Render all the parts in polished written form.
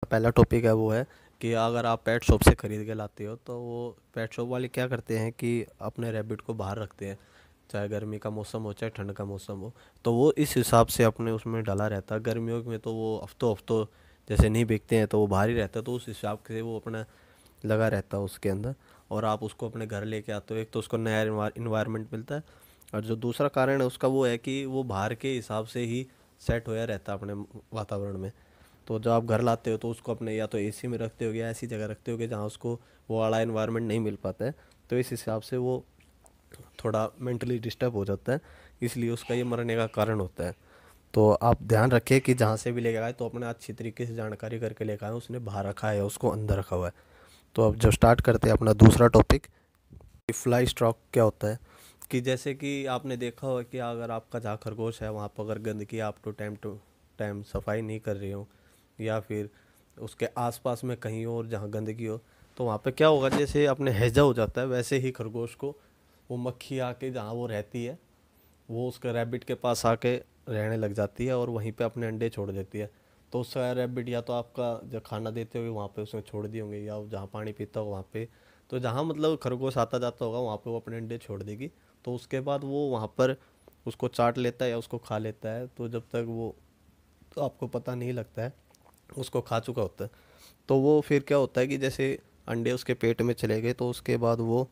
पहला टॉपिक है वो है कि अगर आप पेट शॉप से ख़रीद के लाते हो तो वो पेट शॉप वाले क्या करते हैं कि अपने रैबिट को बाहर रखते हैं। चाहे गर्मी का मौसम हो चाहे ठंड का मौसम हो, तो वो इस हिसाब से अपने उसमें डला रहता है। गर्मियों में तो वो हफ्तों हफ्तों जैसे नहीं बिकते हैं तो वो बाहर ही रहता है, तो उस हिसाब से वो अपना लगा रहता है उसके अंदर। और आप उसको अपने घर लेके आते हो, एक तो उसको नया इन्वायरमेंट मिलता है, और जो दूसरा कारण है उसका वो है कि वो बाहर के हिसाब से ही सेट होया रहता है अपने वातावरण में। तो जब आप घर लाते हो तो उसको अपने या तो एसी में रखते हो या ऐसी जगह रखते हो कि जहाँ उसको वो वाला इन्वायरमेंट नहीं मिल पाता है। तो इस हिसाब से वो थोड़ा मेंटली डिस्टर्ब हो जाता है, इसलिए उसका ये मरने का कारण होता है। तो आप ध्यान रखें कि जहाँ से भी लेके आए तो अपने अच्छी तरीके से जानकारी करके लेकर आए उसने बाहर रखा है या उसको अंदर रखा हुआ है। तो अब जो स्टार्ट करते हैं अपना दूसरा टॉपिक, फ्लाई स्टॉक क्या होता है। कि जैसे कि आपने देखा होगा कि अगर आपका जहाँ खरगोश है वहाँ पर अगर गंदगी आप टू टाइम सफाई नहीं कर रहे हो, या फिर उसके आसपास में कहीं और जहाँ गंदगी हो, तो वहाँ पे क्या होगा, जैसे अपने हैजा हो जाता है वैसे ही खरगोश को वो मक्खी आके जहाँ वो रहती है वो उसके रैबिट के पास आके रहने लग जाती है और वहीं पे अपने अंडे छोड़ देती है। तो उसका रैबिट या तो आपका जो खाना देते होंगे वहाँ पे उसने छोड़ दिए होंगे, या वो जहाँ पानी पीता हो वहाँ पे, तो जहाँ मतलब खरगोश आता जाता होगा वहाँ पे वो अपने अंडे छोड़ देगी। तो उसके बाद वो वहाँ पर उसको चाट लेता है या उसको खा लेता है, तो जब तक वो, तो आपको पता नहीं लगता है उसको खा चुका होता है। तो वो फिर क्या होता है कि जैसे अंडे उसके पेट में चले गए तो उसके बाद वो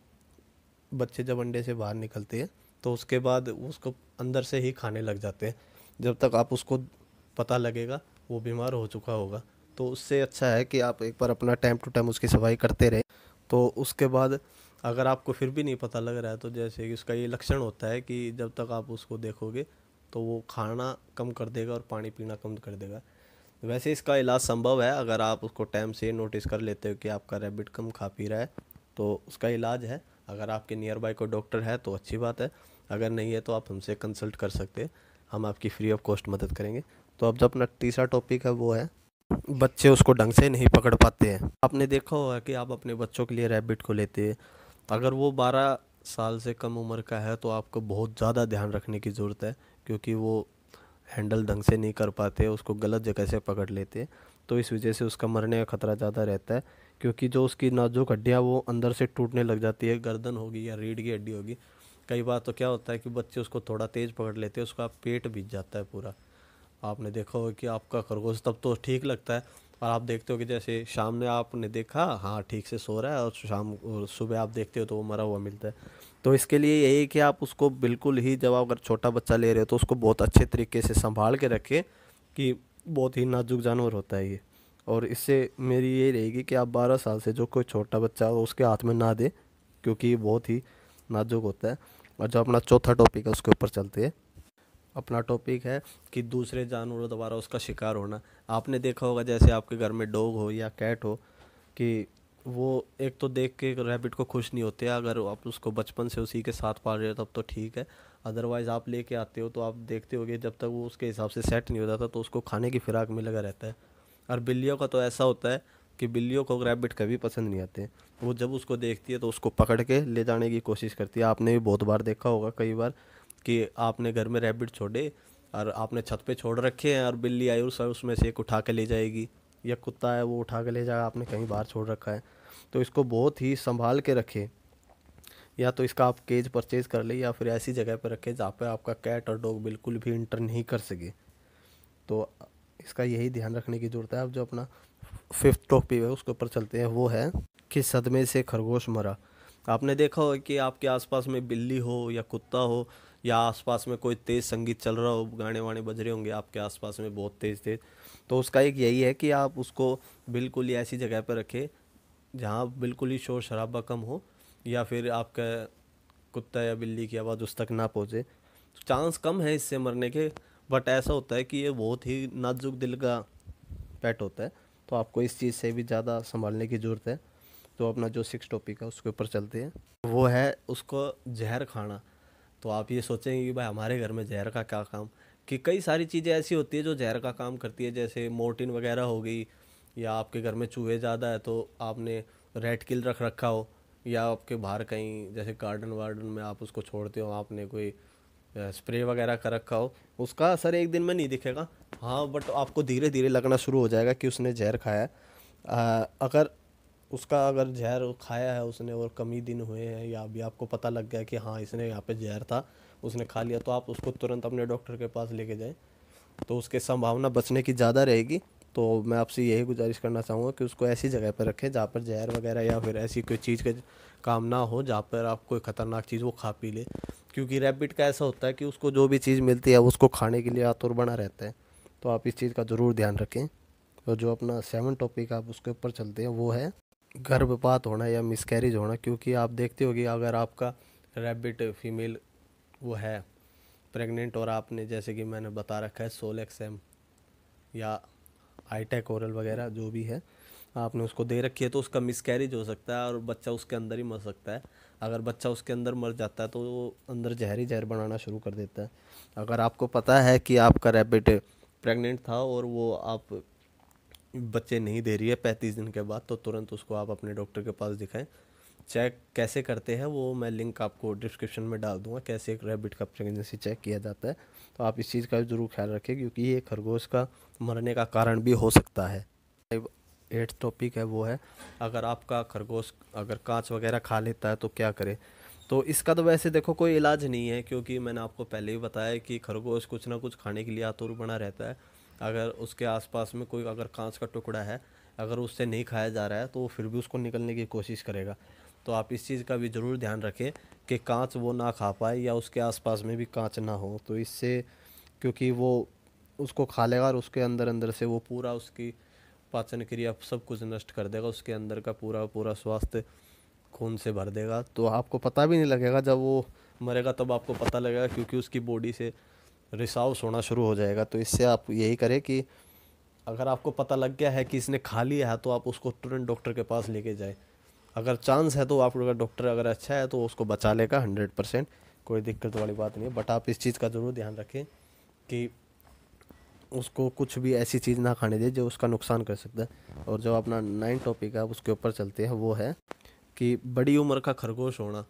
बच्चे जब अंडे से बाहर निकलते हैं तो उसके बाद उसको अंदर से ही खाने लग जाते हैं। जब तक आप उसको पता लगेगा वो बीमार हो चुका होगा। तो उससे अच्छा है कि आप एक बार अपना टाइम टू टाइम उसकी सफाई करते रहें। तो उसके बाद अगर आपको फिर भी नहीं पता लग रहा है, तो जैसे कि उसका ये लक्षण होता है कि जब तक आप उसको देखोगे तो वो खाना कम कर देगा और पानी पीना कम कर देगा। वैसे इसका इलाज संभव है, अगर आप उसको टाइम से नोटिस कर लेते हो कि आपका रैबिट कम खा पी रहा है तो उसका इलाज है। अगर आपके नियर बाय कोई डॉक्टर है तो अच्छी बात है, अगर नहीं है तो आप हमसे कंसल्ट कर सकते हैं, हम आपकी फ्री ऑफ कॉस्ट मदद करेंगे। तो अब जो अपना तीसरा टॉपिक है वो है, बच्चे उसको ढंग से नहीं पकड़ पाते हैं। आपने देखा होगा कि आप अपने बच्चों के लिए रैबिट को लेते हैं, अगर वो 12 साल से कम उम्र का है तो आपको बहुत ज़्यादा ध्यान रखने की ज़रूरत है, क्योंकि वो हैंडल ढंग से नहीं कर पाते, उसको गलत जगह से पकड़ लेते हैं। तो इस वजह से उसका मरने का खतरा ज़्यादा रहता है, क्योंकि जो उसकी नाजुक हड्डियाँ वो अंदर से टूटने लग जाती है, गर्दन होगी या रीढ़ की हड्डी होगी। कई बार तो क्या होता है कि बच्चे उसको थोड़ा तेज़ पकड़ लेते हैं, उसका पेट भीग जाता है पूरा। आपने देखा होगा कि आपका खरगोश तब तो ठीक लगता है, और आप देखते हो कि जैसे शाम में आपने देखा हाँ ठीक से सो रहा है, और शाम और सुबह आप देखते हो तो वो मरा हुआ मिलता है। तो इसके लिए यही है कि आप उसको बिल्कुल ही, जब आप अगर छोटा बच्चा ले रहे हो तो उसको बहुत अच्छे तरीके से संभाल के रखें, कि बहुत ही नाजुक जानवर होता है ये। और इससे मेरी यही रहेगी कि आप 12 साल से जो कोई छोटा बच्चा हो उसके हाथ में ना दे, क्योंकि ये बहुत ही नाजुक होता है। और जो अपना चौथा टॉपिक है उसके ऊपर चलते हैं। अपना टॉपिक है कि दूसरे जानवरों द्वारा उसका शिकार होना। आपने देखा होगा जैसे आपके घर में डॉग हो या कैट हो, कि वो एक तो देख के रैबिट को खुश नहीं होते, अगर आप उसको बचपन से उसी के साथ पाल रहे हो तब तो ठीक है। अदरवाइज़ आप लेके आते हो तो आप देखते होगे जब तक वो उसके हिसाब से सेट नहीं हो जाता तो उसको खाने की फिराक में लगा रहता है। और बिल्लियों का तो ऐसा होता है कि बिल्लियों को रैबिट कभी पसंद नहीं आते। वो जब उसको देखती है तो उसको पकड़ के ले जाने की कोशिश करती है। आपने भी बहुत बार देखा होगा, कई बार, कि आपने घर में रैबिट छोड़े और आपने छत पे छोड़ रखे हैं और बिल्ली आई उस उसमें से एक उठा के ले जाएगी, या कुत्ता है वो उठा के ले जाएगा, आपने कहीं बाहर छोड़ रखा है। तो इसको बहुत ही संभाल के रखें, या तो इसका आप केज परचेज कर ले या फिर ऐसी जगह पर रखें जहाँ पे आपका कैट और डॉग बिल्कुल भी इंटर नहीं कर सके। तो इसका यही ध्यान रखने की ज़रूरत है। अब जो अपना फिफ्थ टॉपिक है उसके ऊपर चलते हैं, वो है कि सदमे से खरगोश मरा। आपने देखा हो कि आपके आसपास में बिल्ली हो या कुत्ता हो, या आसपास में कोई तेज़ संगीत चल रहा हो, गाने वाने बज रहे होंगे आपके आसपास में बहुत तेज़ तेज़, तो उसका एक यही है कि आप उसको बिल्कुल ही ऐसी जगह पर रखें जहाँ बिल्कुल ही शोर शराबा कम हो, या फिर आपका कुत्ता या बिल्ली की आवाज़ उस तक ना पहुँचे। चांस कम है इससे मरने के, बट ऐसा होता है कि ये बहुत ही नाजुक दिल का पेट होता है, तो आपको इस चीज़ से भी ज़्यादा संभालने की ज़रूरत है। तो अपना जो सिक्स टॉपिक है उसके ऊपर चलते हैं, वो है उसको जहर खाना। तो आप ये सोचेंगे कि भाई हमारे घर में जहर का क्या काम, कि कई सारी चीज़ें ऐसी होती है जो जहर का काम करती है, जैसे मोर्टिन वगैरह हो गई, या आपके घर में चूहे ज़्यादा है तो आपने रेड किल रख रखा हो, या आपके बाहर कहीं जैसे गार्डन वार्डन में आप उसको छोड़ते हो, आपने कोई स्प्रे वगैरह कर रखा हो, उसका असर एक दिन में नहीं दिखेगा। हाँ, बट आपको धीरे धीरे लगना शुरू हो जाएगा कि उसने जहर खाया है। अगर उसका अगर जहर खाया है उसने और कम ही दिन हुए हैं, या अभी आपको पता लग गया कि हाँ इसने यहाँ पे जहर था, उसने खा लिया, तो आप उसको तुरंत अपने डॉक्टर के पास लेके जाएं, तो उसके संभावना बचने की ज़्यादा रहेगी। तो मैं आपसे यही गुजारिश करना चाहूँगा कि उसको ऐसी जगह पर रखें जहाँ पर जहर वगैरह या फिर ऐसी कोई चीज़ का काम ना हो जहाँ पर आप कोई ख़तरनाक चीज़ वो खा पी ले। क्योंकि रैबिट का ऐसा होता है कि उसको जो भी चीज़ मिलती है वो उसको खाने के लिए आतुर बना रहता है। तो आप इस चीज़ का ज़रूर ध्यान रखें। और जो अपना 7 टॉपिक आप उसके ऊपर चलते हैं वो है गर्भपात होना या मिसकैरेज होना। क्योंकि आप देखते होगी अगर आपका रैबिट फीमेल वो है प्रेग्नेंट, और आपने जैसे कि मैंने बता रखा है सोलेक्सम या आईटेक ओरल वगैरह जो भी है आपने उसको दे रखी है, तो उसका मिसकैरेज हो सकता है और बच्चा उसके अंदर ही मर सकता है। अगर बच्चा उसके अंदर मर जाता है तो वो अंदर जहर बनाना शुरू कर देता है। अगर आपको पता है कि आपका रैबिट प्रेग्नेंट था और वो आप बच्चे नहीं दे रही है 35 दिन के बाद, तो तुरंत उसको आप अपने डॉक्टर के पास दिखाएं। चेक कैसे करते हैं वो मैं लिंक आपको डिस्क्रिप्शन में डाल दूंगा, कैसे एक रैबिट का प्रेगनेंसी चेक किया जाता है। तो आप इस चीज़ का ज़रूर ख्याल रखें क्योंकि ये खरगोश का मरने का कारण भी हो सकता है। 8 टॉपिक है वो है अगर आपका खरगोश अगर कांच वगैरह खा लेता है तो क्या करें। तो इसका तो वैसे देखो कोई इलाज नहीं है, क्योंकि मैंने आपको पहले ही बताया कि खरगोश कुछ ना कुछ खाने के लिए आतुर बना रहता है। अगर उसके आसपास में कोई अगर कांच का टुकड़ा है, अगर उससे नहीं खाया जा रहा है तो वो फिर भी उसको निकलने की कोशिश करेगा। तो आप इस चीज़ का भी ज़रूर ध्यान रखें कि कांच वो ना खा पाए या उसके आसपास में भी कांच ना हो, तो इससे क्योंकि वो उसको खा लेगा और उसके अंदर अंदर से वो पूरा उसकी पाचन क्रिया सब कुछ नष्ट कर देगा, उसके अंदर का पूरा पूरा स्वास्थ्य खून से भर देगा। तो आपको पता भी नहीं लगेगा, जब वो मरेगा तब आपको पता लगेगा, क्योंकि उसकी बॉडी से रिसाव होना शुरू हो जाएगा। तो इससे आप यही करें कि अगर आपको पता लग गया है कि इसने खा लिया है तो आप उसको तुरंत डॉक्टर के पास लेके जाए। अगर चांस है तो आपका डॉक्टर अगर अच्छा है तो उसको बचा लेगा 100%, कोई दिक्कत वाली बात नहीं है। बट आप इस चीज़ का ज़रूर ध्यान रखें कि उसको कुछ भी ऐसी चीज़ ना खाने दे जो उसका नुकसान कर सकता है। और जो अपना 9 टॉपिक है उसके ऊपर चलते हैं वो है कि बड़ी उम्र का खरगोश होना।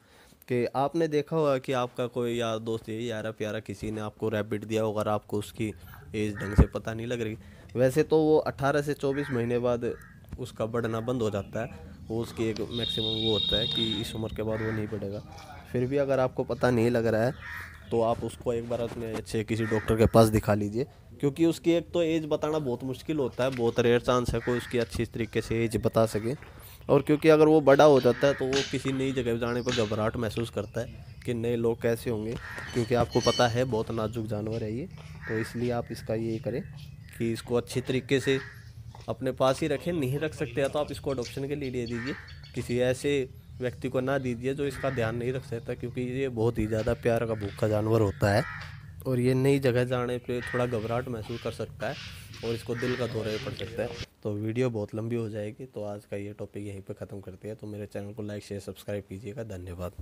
कि आपने देखा होगा कि आपका कोई यार दोस्त यही यारा प्यारा किसी ने आपको रैबिट दिया होगा और आपको उसकी एज ढंग से पता नहीं लग रही। वैसे तो वो 18 से 24 महीने बाद उसका बढ़ना बंद हो जाता है, वो उसकी एक मैक्सिमम वो होता है कि इस उम्र के बाद वो नहीं बढ़ेगा। फिर भी अगर आपको पता नहीं लग रहा है तो आप उसको एक बार अपने अच्छे किसी डॉक्टर के पास दिखा लीजिए। क्योंकि उसकी एक तो एज बताना बहुत मुश्किल होता है, बहुत रेयर चांस है कोई उसकी अच्छी तरीके से एज बता सके। और क्योंकि अगर वो बड़ा हो जाता है तो वो किसी नई जगह जाने पर घबराहट महसूस करता है कि नए लोग कैसे होंगे, क्योंकि आपको पता है बहुत नाजुक जानवर है ये। तो इसलिए आप इसका ये करें कि इसको अच्छी तरीके से अपने पास ही रखें। नहीं रख सकते या तो आप इसको अडॉप्शन के लिए ले दीजिए, किसी ऐसे व्यक्ति को ना दीजिए जो इसका ध्यान नहीं रख सकता, क्योंकि ये बहुत ही ज़्यादा प्यार का भूखा जानवर होता है और ये नई जगह जाने पे थोड़ा घबराहट महसूस कर सकता है और इसको दिल का दौरा पड़ सकता है। तो वीडियो बहुत लंबी हो जाएगी, तो आज का ये टॉपिक यहीं पे ख़त्म करते हैं। तो मेरे चैनल को लाइक शेयर सब्सक्राइब कीजिएगा। धन्यवाद।